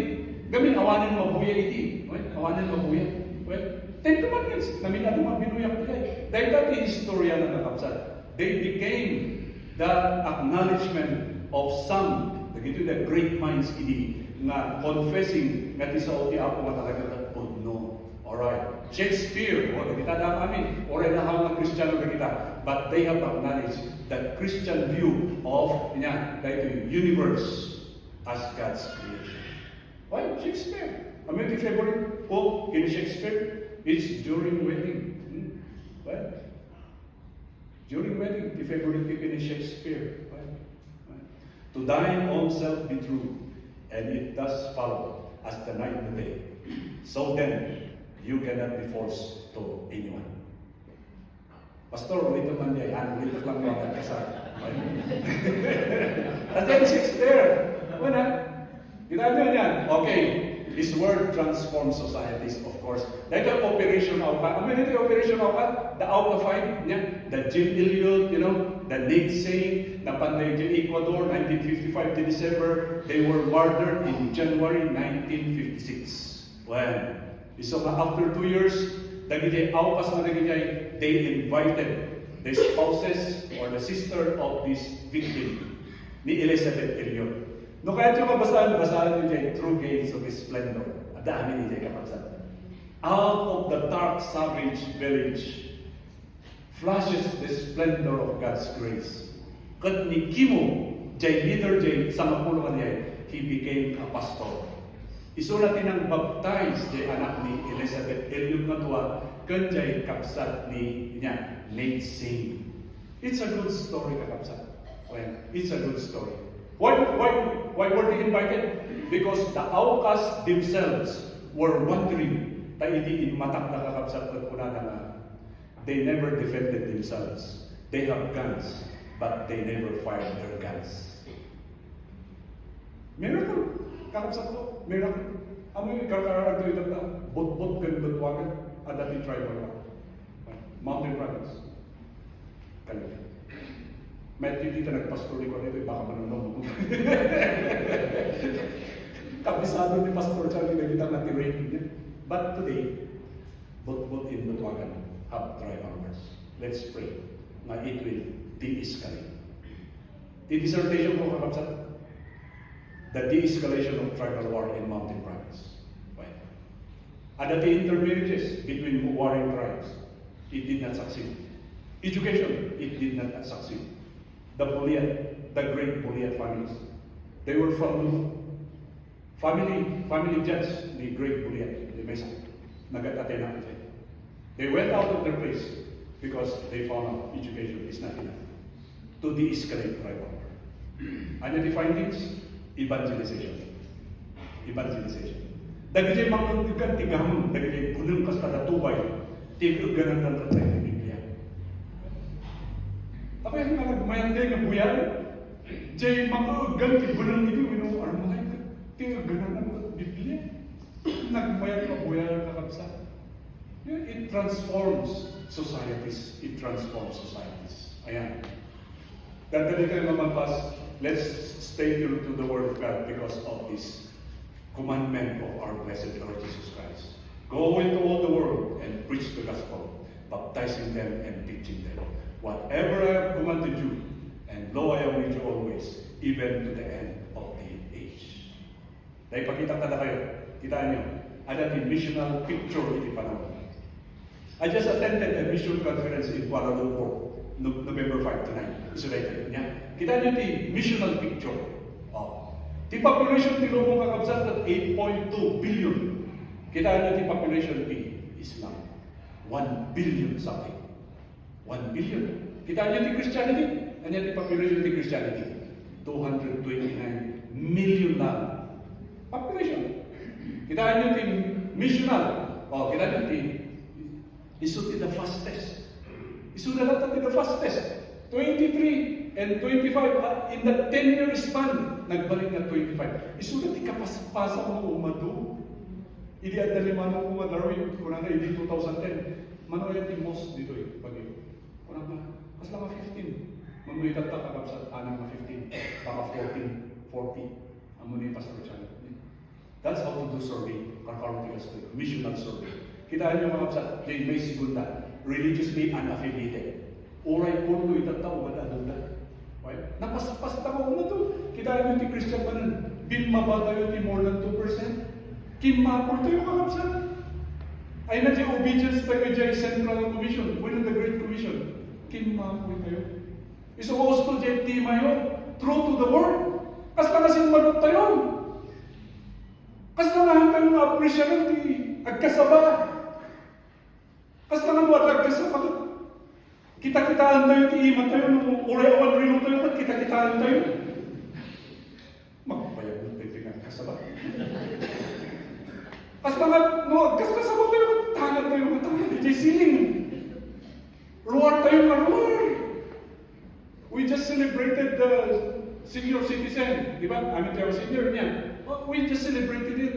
Gamin, awanin mabuya iti. Awanin mabuya. Well, Ten Commandments, namin na naman binuyak nila. Dahil dati historia na kakabsat. They became the acknowledgement of some, the great minds iti, na confessing nga ti sa oti ako nga talaga no. Alright. Shakespeare, kita na kami, or na hawang Kristiyano na kita, but they have acknowledged the Christian view of the universe as God's creation. Why? Shakespeare. I mean, the favorite quote in Shakespeare is during wedding. Well, during wedding, the favorite thing in Shakespeare. Well, to thine own self be true, and it does follow as the night and the day. So then, you cannot be forced to anyone. Pastor, ulit naman niya. Yan, ulit lang mo ang kasal. And then 6 there. Wala. Kita nyo yan. Okay. This word transforms societies, of course. Like the Operation Auca. I mean, the Operation Auca, the Auca fight, yeah, the Jim Elliot, the Nate Saint, na panday in Ecuador, 1955 to December, they were murdered in January 1956. When? So after 2 years, they invited the spouses or the sister of this victim, ni Elizabeth Elliot. No kaya siya basahan niyo dyan, True Gates of His Splendor. Ang dami niya kapagsan. Out of the dark, savage village flashes the splendor of God's grace. Kat ni Kimo, jay leader jay sa mapulungan niya, he became a pastor. Isulat ng baptize jay anak ni Elizabeth Elliot nga tuwa, kan jay kapsat ni niya, Nate Saint. It's a good story kakapsat. Well, it's a good story. Why were they invited? Because the Aucas themselves were wondering, taidi in matak na kakapsat at kuna na they never defended themselves. They have guns, but they never fired their guns. Miracle. Kakapsat ko, miracle. Amoy karkararag to ito na, bot-bot ganun-botwagan, at dati tribal Mountain Province. Kalita. May dito nagpastori ko nito, baka manunong mo. Kabisado ni Pastor Charlie na kitang natirating niya. But today, bot-bot in Botwagan have tribal wars. Let's pray na it will de-escalate. The dissertation ko kakapsat, the de-escalation of tribal war in Mountain Province. Right. And the intermarriages between warring tribes, it did not succeed. Education, it did not succeed. The Buliat, the great Buliat families, they were from family judge, the great Buliat, the Mesa, Nagat-Atena. They went out of their place because they found out education is not enough to de-escalate tribal war. And the findings, evangelization. Evangelization. Dagiti mangungkikan tigamun, dagiti punong kastada tubay, tiguganan ng katay ng Biblia. Apa yang nagmayante nga buyan? Jay mangungkikan tiguganan ito, armay ka, tiguganan ng Biblia. Nagmayante nga buyan kakabsa. It transforms societies. It transforms societies. Ayan. Dadali kayo mamagpas. Let's stay true to the Word of God because of this commandment of our blessed Lord Jesus Christ. Go into all the world and preach the gospel, baptizing them and teaching them. Whatever I have commanded you, and lo, I am with you always, even to the end of the age. Dahil pakita ka na kayo, kitaan nyo, ada the missional picture iti panahon. I just attended a mission conference in Kuala Lumpur, November 5 to 9. Isolated niya. Kita niyo the missional picture. The population ni Lumong kakabsat at 8.2 billion. Kita niyo the population ni Islam. 1 billion something. 1 billion. Kita niyo the Christianity. Ano the population ni Christianity? 229 million na population. Kita niyo the missional. Kita niyo the isuti the fastest. Isuti the fastest. 23 and 25 in the 10-year span, nagbalik na 25. Isulat ikapaspasa mo umado. Idi at nalimano ko nga Darwin, kuna na idi 2010. Mano yan yung most dito eh, pag-iyo. Kuna na, mas lang 15. Mamulit at kakapsat, anang na 15. Baka 14, 40. Amun yung Pastor Chan. That's how to do survey, carcartical survey, missional survey. Kitaan nyo mga kapsat, may segunda, religiously unaffiliated. Oray po ito itataw, madadagdag. Right? Napaspas tao na ito. Kita nyo ti Christian manan, binmaba tayo ti more than 2%. Kinmapol tayo kakapsan. Ay na di obedience tayo dyan Central Commission, within the Great Commission. Kinmapol tayo. Isuos to dyan ti mayo, true to the word. Kas na kasing manot tayo. Kas na nahan tayo nga apresyanan ti agkasaba. Kas na nga mo at agkasaba. Kita-kitaan tayo, iiman tayo, nung uray-awan rin tayo, at kita-kitaan tayo. Magpapayag mo tayo, tingnan kasaba. Kas mga, no, kas-kasaba tayo, tangan tayo, tangan tayo, siling. Ruwar tayo nga, ruwar! We just celebrated the senior citizen, di ba? Amin tayo senior niya. Oh, we just celebrated it.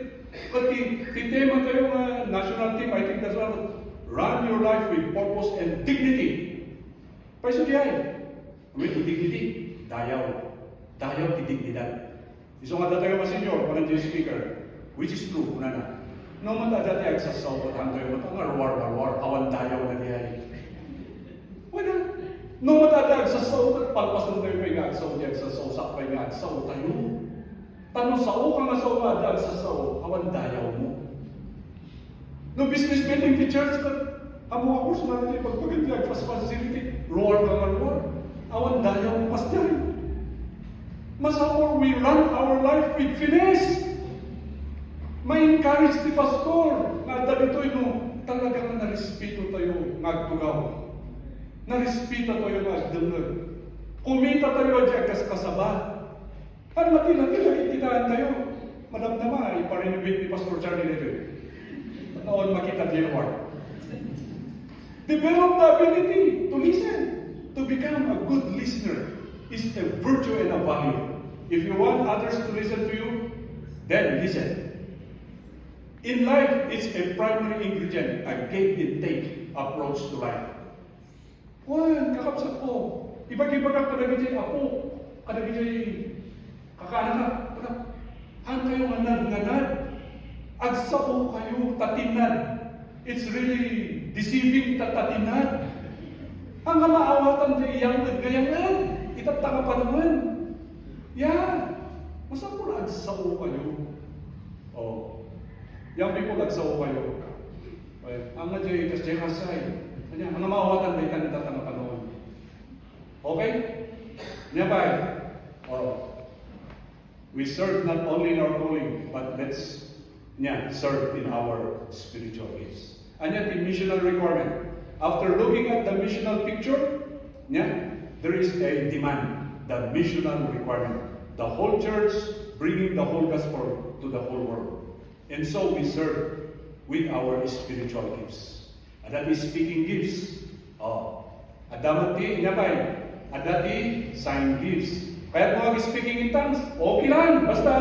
But tema tayo national team, I think that's one. Run your life with purpose and dignity. Paiso diay. With dignity, dayaw. Dayaw ti dignidad. Iso nga tayo mga senior, walang Diyos speaker. Which is true, kuna na. No man dati ay sasaw, at hanggang yung mga war, awan dayaw na diay. Wala. No man dati ay sasaw, at palpasun tayo may agsaw, di agsasaw, sakpay nga agsaw tayo. Tanong sao ka nga sa umada sa sao, awan dayaw mo. No business meeting the church, but amo ako sa mga pagpaganti ang facility, roar ka nga roar, awan dayaw mo pastor. Masapor we run our life with finesse. May encourage ni pastor, na dalito no, talagang narespeto tayo ngagtugaw. Narespeto tayo ngagdunod. Kumita tayo dyan kasaba. At mati-lagi kitaan tayo. Madamdama, iparenovate ni Pastor Charlie Levy. Noon makita January. Develop the ability to listen. To become a good listener is a virtue and a value. If you want others to listen to you, then listen. In life, it's a primary ingredient, a give and take approach to life. Wan, kakapsat ko. Ibag-ibag ang kadagay ako. Kadagay kakaanak na, han kayo nganad, agsao kayo tatinad. It's really deceiving tatinad. Ang maawatan di iyang gayangan, itatanga pa naman. Yeah, masapura agsao kayo. Oh, yang people agsao kayo. Ang nadya kasi kasay. Ang maawatan di itan itatanga pa naman. Okay? Nyabay. Oh. We serve not only in our calling, but let's serve in our spiritual gifts. And yet the missional requirement. After looking at the missional picture, there is a demand, the missional requirement. The whole church bringing the whole gospel to the whole world. And so we serve with our spiritual gifts. And that is speaking gifts. Adamati, adati, sign gifts. Kaya mga speaking in tongues, okay lang. Basta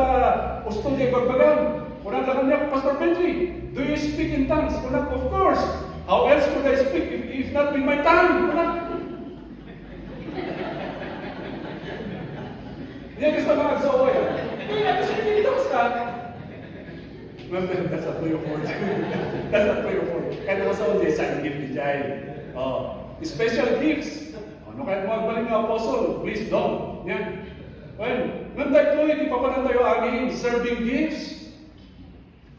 gusto niya bagbagan. Wala lang niya, Pastor Benji, do you speak in tongues? Wala, of course. How else could I speak if not with my tongue? Wala. Yan kasi mga agsawa yan. Kaya speaking in tongues ka. That's a play of words. That's a play of words. Kaya naman sa ulit, sign gift ni Jai. Special gifts. Ano kahit magbalik ng apostle, please don't. Yan. Well, nanday ko, hindi pa pa tayo aging serving gifts.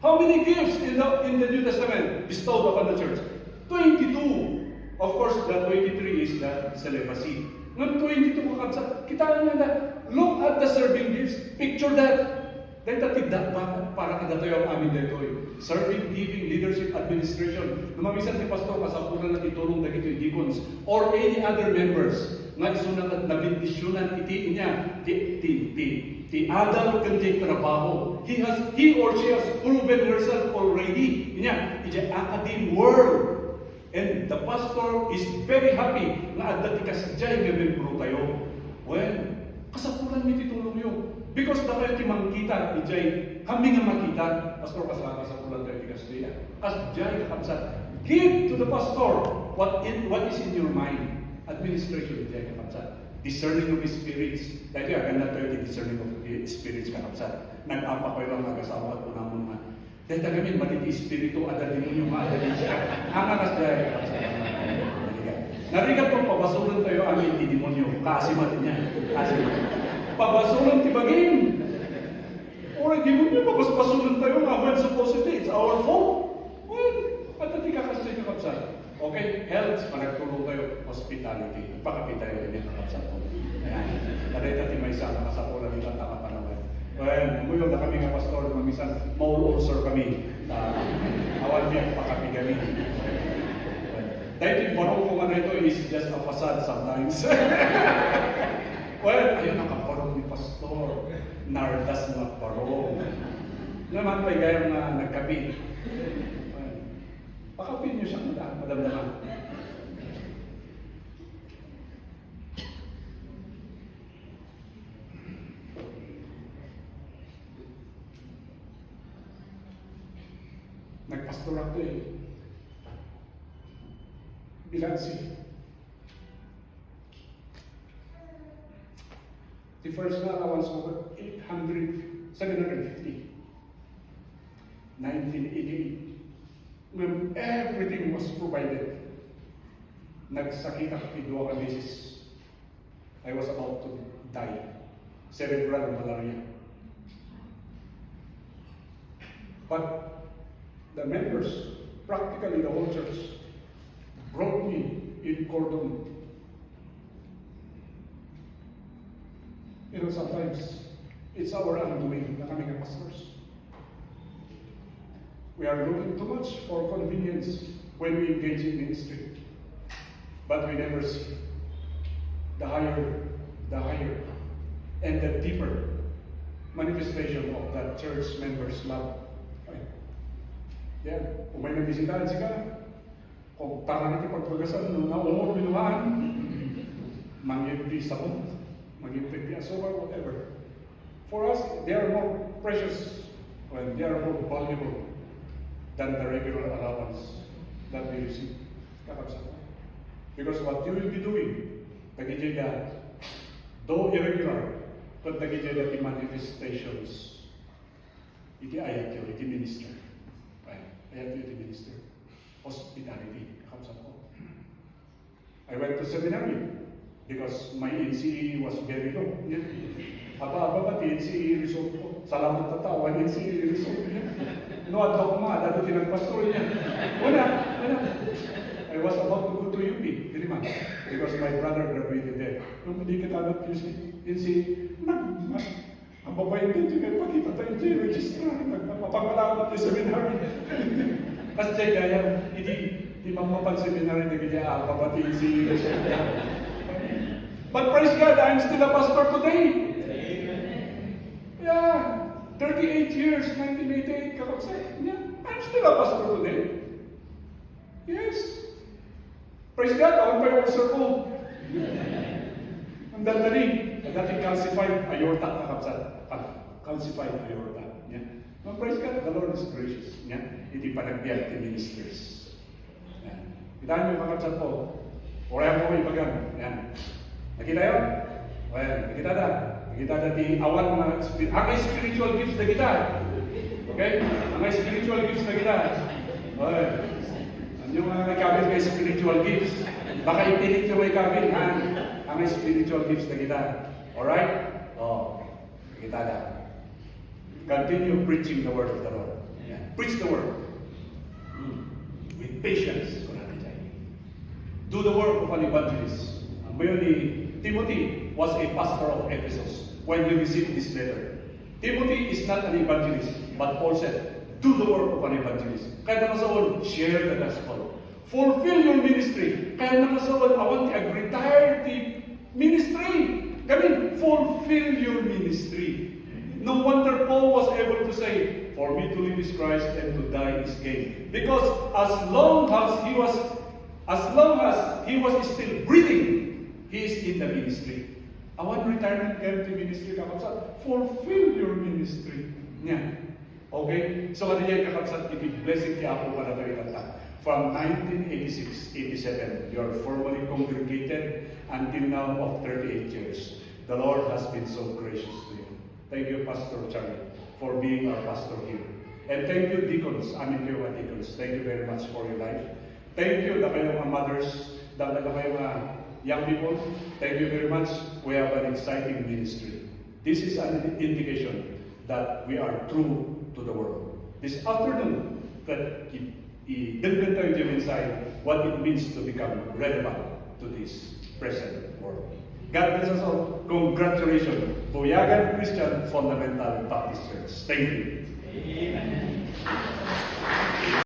How many gifts in the New Testament bestowed upon the church? 22. Of course, the 23 is the celibacy. Nung 22 kita niya na, look at the serving gifts, picture that. Dahil tatigda para kada tayo ang amin dito. Serving, giving, leadership, administration. Lumamisan ni Pastor, kasapunan na titulong na ito deacons or any other members na isunat at nabindisyonan iti niya ti adal kanjay trabaho. He or she has proven herself already. Niya, iti academe world. And the pastor is very happy na adati kasadyay nga membro tayo. Well, kasapunan mi titulong yun. Because na kayo timangkita, ijay, kami nga makita, pastor kasalanan sa pulang tayo tigasdiya. Kasadyay kakabsat. Give to the pastor what is in your mind. Administration, ijay kakabsat. Discerning of spirits. Dahil agad na tayo discerning of spirits kakabsat. Nag-apa ko yung mga kasama at punamon na. Dahil tagamin, maliti espiritu, ada demonyo, ada siya. Hanga kasdyay kakabsat. Narigat po, pabasulan tayo amin di demonyo. Kaasimat niya. Kaasimat. Pabasulan tibagin. Or di mo niyo pabasulan tayo nga when supposedly it's our fault. Well, patati ka kasi kakapsat. Okay, health, panagtulong tayo, hospitality. Pakapit tayo din kakapsat po. Ayan, taday tati may isa, nakasapulan nila takapanawan. Well, umuyo na kami nga pastor, mamisan, maul ulcer kami. Awan niya, pakapi kami. Dahil yung barong ko nga na ito is just a facade sometimes. Well, ayun, nakaparong ni pastor. Nardas na parong. Naman pa gayang na nagkabit. Pakapin niyo siya, madamdaman. pastor ako Bilansi. The first allowance was 750. 1988. When everything was provided, nagsakit ako dua ka beses. I was about to die. Cerebral malaria. But the members, practically the whole church, brought me in cordon. You know, sometimes it's our undoing na kami ng pastors. We are looking too much for convenience when we engage in ministry. But we never see the higher, and the deeper manifestation of that church members' love. Right? Yeah, kung may nabisitahan sila, kung parang natin pagpagasan, nung naumor binuhaan, mangyayari sa mundo. Mag-impact the asura, whatever. For us, they are more precious and they are more valuable than the regular allowance that we receive. Because what you will be doing, though irregular, but the manifestations, iti ayat yun, iti minister. Right? Ayat yun, iti minister. Hospitality. I went to seminary. Because my NCE was very low. Aba ba NCE result ko? Salamat na tao, NCE result niya. No, at ako dato tinagpastor niya. Wala. I was about to go to UP, Diliman, because my brother graduated there. Nung hindi kita NCE, ang babae din, pakita tayo dyan, registrar, nagpapangalaman niya seminary. Kasi kaya, hindi mamapan seminary na kaya, babati NCE. But praise God, I'm still a pastor today. Amen. Yeah, 38 years, 1988, yeah, I'm still a pastor today. Yes. Praise God, ako pa yung circle. Ang dandali, dating calcified aorta, calcified aorta. Yeah. No, praise God, the Lord is gracious. Yeah. Hindi pa nagbiyak the ministers. Yeah. Kita niyo mga kapsat po, oraya mo ibagan. Yeah. Nakita yun? Well, nakita di awan mga spiritual gifts na kita. Okay? Ang spiritual gifts na kita. Well, yung mga kabin kay spiritual gifts, baka ipilit yung may kabin, ha? Ang spiritual gifts na kita. Alright? Oh, nakita na. Continue preaching the word of the Lord. Yeah. Preach the word. With patience. Do the work of an evangelist. Timothy was a pastor of Ephesus when he received this letter. Timothy is not an evangelist, but Paul said, do the work of an evangelist. Kaya naman sa all, share the gospel. Fulfill your ministry. Kaya naman sa all, I want to retire the ministry. Kami, fulfill your ministry. No wonder Paul was able to say, for me to live is Christ and to die is gain. Because as long as he was still breathing, he is in the ministry. I want retirement care to ministry, kakapsat. Fulfill your ministry. Yeah. Okay? So, ano yung kakapsat? Blessing ti Apo para tayo itata. From 1986-87, you are formally congregated until now of 38 years. The Lord has been so gracious to you. Thank you, Pastor Charlie, for being our pastor here. And thank you, deacons. Amin kayo mga deacons. Thank you very much for your life. Thank you, na kayo mga mothers, na kayo mga young people. Thank you very much. We have an exciting ministry. This is an indication that we are true to the world. This afternoon, that i-dagdag tayo dyan inside what it means to become relevant to this present world. God bless us all. Congratulations, Buyagan Christian Fundamental Baptist Church. Thank you. Amen.